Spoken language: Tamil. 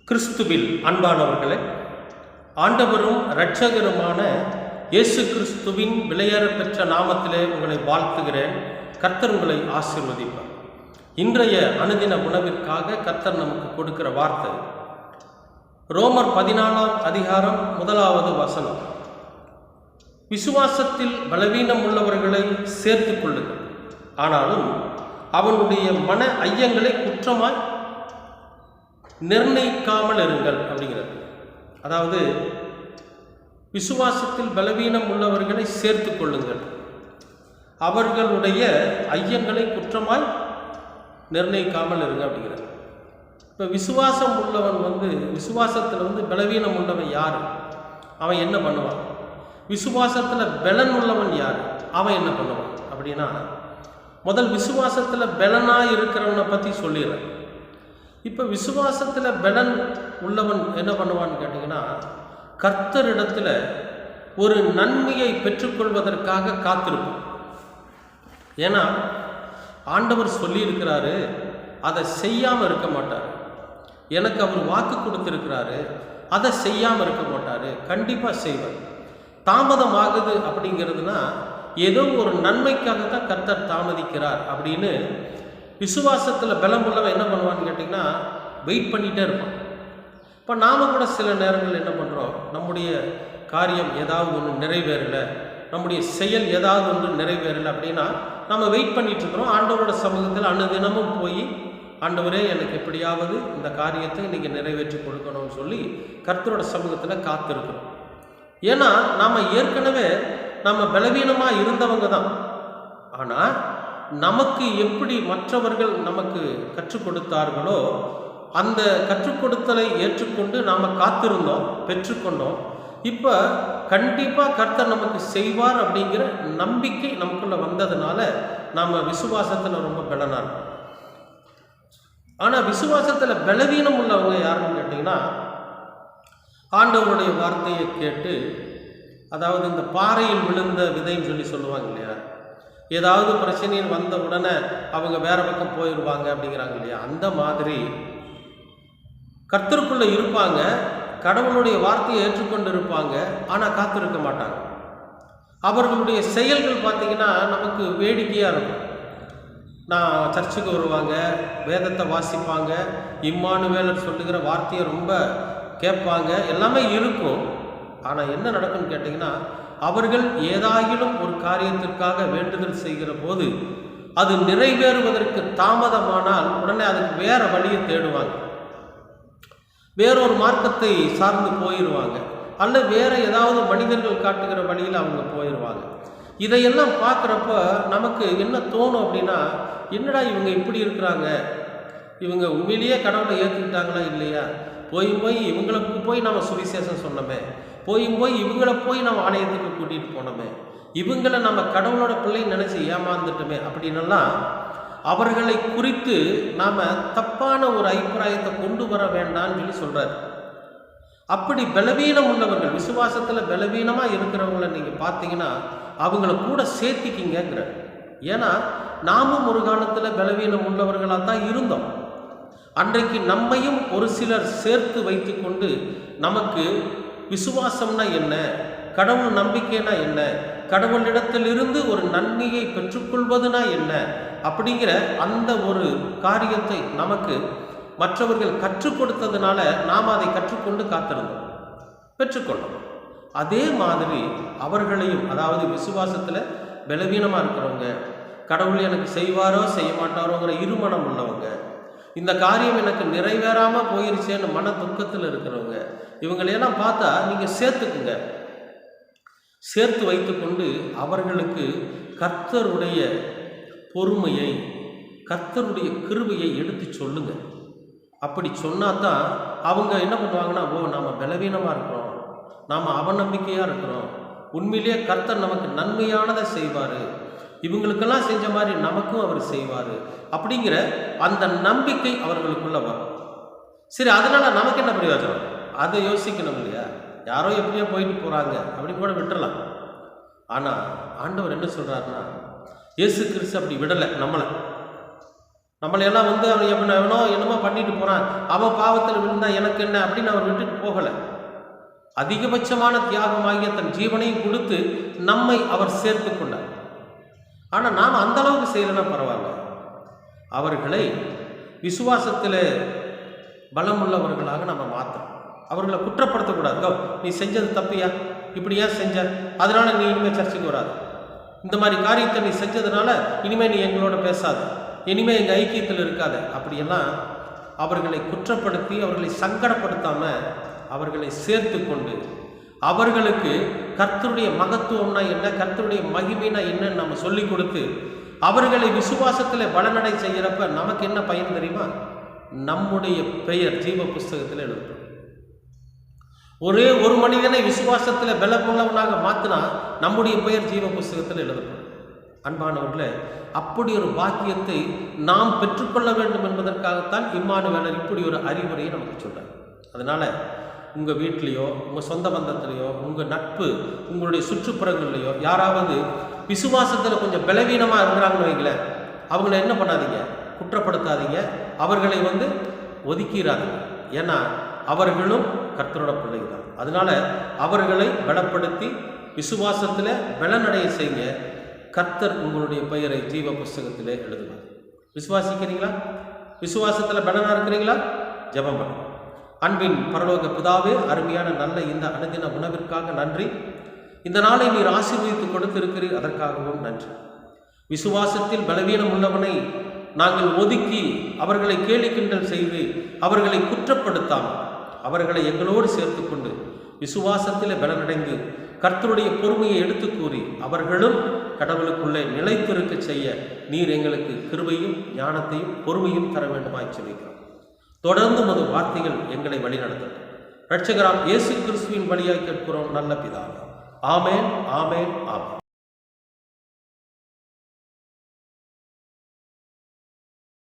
கிறிஸ்துவில் அன்பானவர்களே, ஆண்டவரும் இரட்சகருமான இயேசு கிறிஸ்துவின் விலையேற பெற்ற நாமத்திலே உங்களை வாழ்த்துகிறேன். கர்த்தர் உங்களை ஆசீர்வதிப்பார். இன்றைய அனுதின உணவிற்காக கர்த்தர் நமக்கு கொடுக்கிற வார்த்தை ரோமர் 14ஆம் அதிகாரம் 1வது வசனம். விசுவாசத்தில் பலவீனம் உள்ளவர்களை சேர்த்து கொள்ளுங்கள், ஆனாலும் அவனுடைய மன ஐயங்களை குற்றமாய் நிர்ணயிக்காமல் இருங்கள் அப்படிங்கிறது. அதாவது விசுவாசத்தில் பலவீனம் உள்ளவர்களை சேர்த்து கொள்ளுங்கள், அவர்களுடைய ஐயங்களை குற்றமாய் நிர்ணயிக்காமல் இருங்க அப்படிங்கிறது. இப்போ விசுவாசம் உள்ளவன் விசுவாசத்தில் பலவீனம் உள்ளவன் யார்? அவன் என்ன பண்ணுவான்? விசுவாசத்தில் பலன் உள்ளவன் யார்? அவன் என்ன பண்ணுவான் அப்படின்னா, முதல் விசுவாசத்தில் பலனாக இருக்கிறவனை பற்றி சொல்லிடுறேன். இப்போ விசுவாசத்தில் பலன் உள்ளவன் என்ன பண்ணுவான்னு கேட்டிங்கன்னா, கர்த்தரிடத்தில் ஒரு நன்மையை பெற்றுக்கொள்வதற்காக காத்திருப்பான். ஏன்னா ஆண்டவர் சொல்லியிருக்கிறாரு, அதை செய்யாமல் இருக்க மாட்டார். எனக்கு அவர் வாக்கு கொடுத்துருக்கிறாரு, அதை செய்யாமல் இருக்க மாட்டார், கண்டிப்பாக செய்வார். தாமதம் ஆகுது அப்படிங்கிறதுனா ஏதோ ஒரு நன்மைக்காக தான் கர்த்தர் தாமதிக்கிறார் அப்படின்னு விசுவாசத்தில் பலம் உள்ளவன் என்ன பண்ணுவான்னு கேட்டிங்கன்னா, வெயிட் பண்ணிகிட்டே இருப்பான். இப்போ நாம் கூட சில நேரங்கள் என்ன பண்ணுறோம், நம்முடைய காரியம் ஏதாவது ஒன்று நிறைவேறலை, நம்முடைய செயல் ஏதாவது ஒன்று நிறைவேறலை அப்படின்னா நம்ம வெயிட் பண்ணிகிட்டு இருக்கிறோம். ஆண்டவரோட சமூகத்தில் அனுதினமும் போய், ஆண்டவரே எனக்கு எப்படியாவது இந்த காரியத்தை நீங்கள் நிறைவேற்றி கொடுக்கணும்னு சொல்லி கர்த்தரோட சமூகத்தில் காத்திருக்கிறோம். ஏன்னா நாம் ஏற்கனவே நம்ம பலவீனமாக இருந்தவங்க தான். ஆனால் நமக்கு எப்படி மற்றவர்கள் நமக்கு கற்றுக் கொடுத்தார்களோ அந்த கற்றுக் கொடுத்தலை ஏற்றுக்கொண்டு நாம் காத்திருந்தோம், பெற்றுக்கொண்டோம். இப்போ கண்டிப்பாக கர்த்தர் நமக்கு செய்வார் அப்படிங்கிற நம்பிக்கை நமக்குள்ளே வந்ததுனால நாம் விசுவாசத்தில் ரொம்ப பலனாக இருக்கோம். ஆனால் விசுவாசத்தில் பலவீனம் உள்ளவங்க யாருன்னு கேட்டிங்கன்னா, ஆண்டவருடைய வார்த்தையை கேட்டு, அதாவது இந்த பாறையில் விழுந்த விதைன்னு சொல்லுவாங்க இல்லையா, ஏதாவது பிரச்சனையில் வந்த உடனே அவங்க வேற பக்கம் போயிடுவாங்க அப்படிங்கிறாங்க இல்லையா, அந்த மாதிரி கர்த்தருக்குள்ளே இருப்பாங்க, கடவுளுடைய வார்த்தையை ஏற்றுக்கொண்டு இருப்பாங்க, ஆனால் காத்திருக்க மாட்டாங்க. அவர்களுடைய செயல்கள் பார்த்திங்கன்னா நமக்கு வேடிக்கையாக இருக்கும். நான் சர்ச்சுக்கு வருவாங்க, வேதத்தை வாசிப்பாங்க, இம்மானுவேலர் சொல்லுகிற வார்த்தையை ரொம்ப கேட்பாங்க, எல்லாமே இருக்கும். ஆனால் என்ன நடக்கும்னு கேட்டிங்கன்னா, அவர்கள் ஏதாயிலும் ஒரு காரியத்திற்காக வேண்டுதல் செய்கிற போது அது நிறைவேறுவதற்கு தாமதமானால் உடனே அதுக்கு வேற வழியை தேடுவாங்க, வேறொரு மார்க்கத்தை சார்ந்து போயிடுவாங்க, அல்ல வேற ஏதாவது மனிதர்கள் காட்டுகிற வழியில் அவங்க போயிடுவாங்க. இதையெல்லாம் பார்க்குறப்ப நமக்கு என்ன தோணும் அப்படின்னா, என்னடா இவங்க இப்படி இருக்கிறாங்க, இவங்க உண்மையிலேயே கடவுளை ஏற்றுக்கிட்டாங்களா இல்லையா, போய் இவங்களுக்கு போய் நம்ம சுவிசேஷம் சொன்னோமே, போய் இவங்களை போய் நம்ம ஆலயத்துக்கு கூட்டிகிட்டு போனோமே, இவங்களை நம்ம கடவுளோட பிள்ளை நினச்சி ஏமாந்துட்டோமே அப்படின்னெல்லாம் அவர்களை குறித்து நாம் தப்பான ஒரு அபிப்பிராயத்தை கொண்டு வர வேண்டாம்னு சொல்கிறார். அப்படி பலவீனம் உள்ளவர்கள், விசுவாசத்தில் பலவீனமாக இருக்கிறவங்கள நீங்கள் பார்த்தீங்கன்னா அவங்கள கூட சேர்த்திக்கிங்கிற. ஏன்னா நாமும் ஒரு காலத்தில் பலவீனம் உள்ளவர்களாக தான் இருந்தோம். அன்றைக்கு நம்மையும் ஒரு சிலர் சேர்த்து வைத்து கொண்டு நமக்கு விசுவாசம்னா என்ன, கடவுள் நம்பிக்கைனா என்ன, கடவுளிடத்திலிருந்து ஒரு நன்மையை பெற்றுக்கொள்வதுனா என்ன அப்படிங்கிற அந்த ஒரு காரியத்தை நமக்கு மற்றவர்கள் கற்றுக் கொடுத்ததுனால நாம் அதை கற்றுக்கொண்டு காத்திருந்தோம், பெற்றுக்கொண்டோம். அதே மாதிரி அவர்களையும், அதாவது விசுவாசத்தில் பலவீனமாக இருக்கிறவங்க, கடவுள் எனக்கு செய்வாரோ செய்ய மாட்டாரோங்கிற இருமனம் உள்ளவங்க, இந்த காரியம் எனக்கு நிறைவேறாமல் போயிருச்சேன்னு மன துக்கத்தில் இருக்கிறவங்க, இவங்களையெல்லாம் பார்த்தா நீங்கள் சேர்த்துக்குங்க, சேர்த்து வைத்து கொண்டு அவர்களுக்கு கர்த்தருடைய பொறுமையை, கர்த்தருடைய கிருபையை எடுத்து சொல்லுங்க. அப்படி சொன்னாதான் அவங்க என்ன பண்ணுவாங்கன்னா, ஓ நாம் பலவீனமாக இருக்கிறோம், நாம் அவநம்பிக்கையாக இருக்கிறோம், உண்மையிலேயே கர்த்தர் நமக்கு நன்மையானதை செய்வார், இவங்களுக்கெல்லாம் செஞ்ச மாதிரி நமக்கும் அவர் செய்வார் அப்படிங்கிற அந்த நம்பிக்கை அவர்களுக்குள்ள வரும். சரி, அதனால் நமக்கு என்ன பிரயோஜனம், அதை யோசிக்கணும் இல்லையா. யாரோ எப்படியோ போயிட்டு போகிறாங்க அப்படி கூட விட்டுறலாம். ஆனால் ஆண்டவர் என்ன சொல்கிறாருன்னா, இயேசு கிறிஸ்து அப்படி விடலை நம்மளை. நம்மளையெல்லாம் வந்து அவன் எவனோ என்னமோ பண்ணிட்டு போகிறான், அவன் பாவத்தில் விழுந்தா எனக்கு என்ன அப்படின்னு அவர் விட்டுட்டு போகலை. அதிகபட்சமான தியாகமாகிய தன் ஜீவனையும் கொடுத்து நம்மை அவர் சேர்த்து கொண்டார். ஆனால் நாம் அந்த அளவுக்கு செய்யலைன்னா பரவாயில்ல, அவர்களை விசுவாசத்தில் பலமுள்ளவர்களாக நம்ம மாற்றணும். அவர்களை குற்றப்படுத்தக்கூடாது. நீ செஞ்சது தப்பியா, இப்படி ஏன் செஞ்ச, அதனால நீ இனிமேல் சர்ச்சைக்கு வராது, இந்த மாதிரி காரியத்தை நீ செஞ்சதுனால இனிமேல் நீ எங்களோட பேசாது, இனிமேல் எங்கள் ஐக்கியத்தில் இருக்காது, அப்படியெல்லாம் அவர்களை குற்றப்படுத்தி அவர்களை சங்கடப்படுத்தாமல் அவர்களை சேர்த்து கொண்டு அவர்களுக்கு கர்த்தருடைய மகத்துவம்னா என்ன, கர்த்தருடைய மகிமைனா என்னன்னு நம்ம சொல்லி கொடுத்து அவர்களை விசுவாசத்தில் பலனடை செய்கிறப்ப நமக்கு என்ன பயன் தெரியுமா? நம்முடைய பெயர் ஜீவ புஸ்தகத்தில் எழுதப்படும். ஒரே ஒரு மனிதனை விசுவாசத்தில் பலமுள்ளவனாக மாற்றினா நம்முடைய பெயர் ஜீவ புஸ்தகத்தில் எழுதப்படும். அன்பானவர்களே, அப்படி ஒரு பாக்கியத்தை நாம் பெற்றுக்கொள்ள வேண்டும் என்பதற்காகத்தான் இம்மானுவேலர் இப்படி ஒரு அறிவுரையை நமக்கு சொல்கிறார். அதனால் உங்கள் வீட்லேயோ உங்கள் சொந்த பந்தத்திலையோ உங்கள் நட்பு உங்களுடைய சுற்றுப்புறங்கள்லையோ யாராவது விசுவாசத்தில் கொஞ்சம் பலவீனமாக இருக்கிறாங்கன்னு வைங்களேன், அவங்கள என்ன பண்ணாதீங்க, குற்றப்படுத்தாதீங்க, அவர்களை ஒதுக்கிறாதீங்க. ஏன்னா அவர்களும் கர்த்தரோட பிள்ளைகள் தான். அதனால் அவர்களை பலப்படுத்தி விசுவாசத்தில் பலனடைய செய்ய கர்த்தர் உங்களுடைய பெயரை ஜீவ புஸ்தகத்திலே எழுதுவார். விசுவாசிக்கிறீங்களா? விசுவாசத்தில் பலனாக இருக்கிறீங்களா? ஜெபம் பண்ணுங்க. அன்பின் பரலோக பிதாவே, அருமையான நல்ல இந்த அனுதின உணவிற்காக நன்றி. இந்த நாளை நீர் ஆசீர்வதித்து கொடுத்திருக்கிறீர், அதற்காகவும் நன்றி. விசுவாசத்தில் பலவீனம் உள்ளவனை நாங்கள் ஒதுக்கி அவர்களை கேலி கிண்டல் செய்து அவர்களை குற்றப்படுத்தாமல் அவர்களை எங்களோடு சேர்த்து கொண்டு விசுவாசத்தில் பலனடைந்து கர்த்தருடைய பொறுமையை எடுத்து கூறி அவர்களும் கடவுளுக்குள்ளே நிலைத்திருக்க செய்ய நீர் எங்களுக்கு கிருபையும் ஞானத்தையும் பொறுமையும் தர வேண்டுமாய் சொல்லிக்கிறோம். தொடர்ந்து மது வார்த்தைகள் எங்களை வழிநடத்தட்டும். இரட்சகராம் இயேசு கிறிஸ்துவின் வழியாய் கேட்கிறோம் நல்ல பிதாவே. ஆமேன், ஆமேன், ஆமேன்.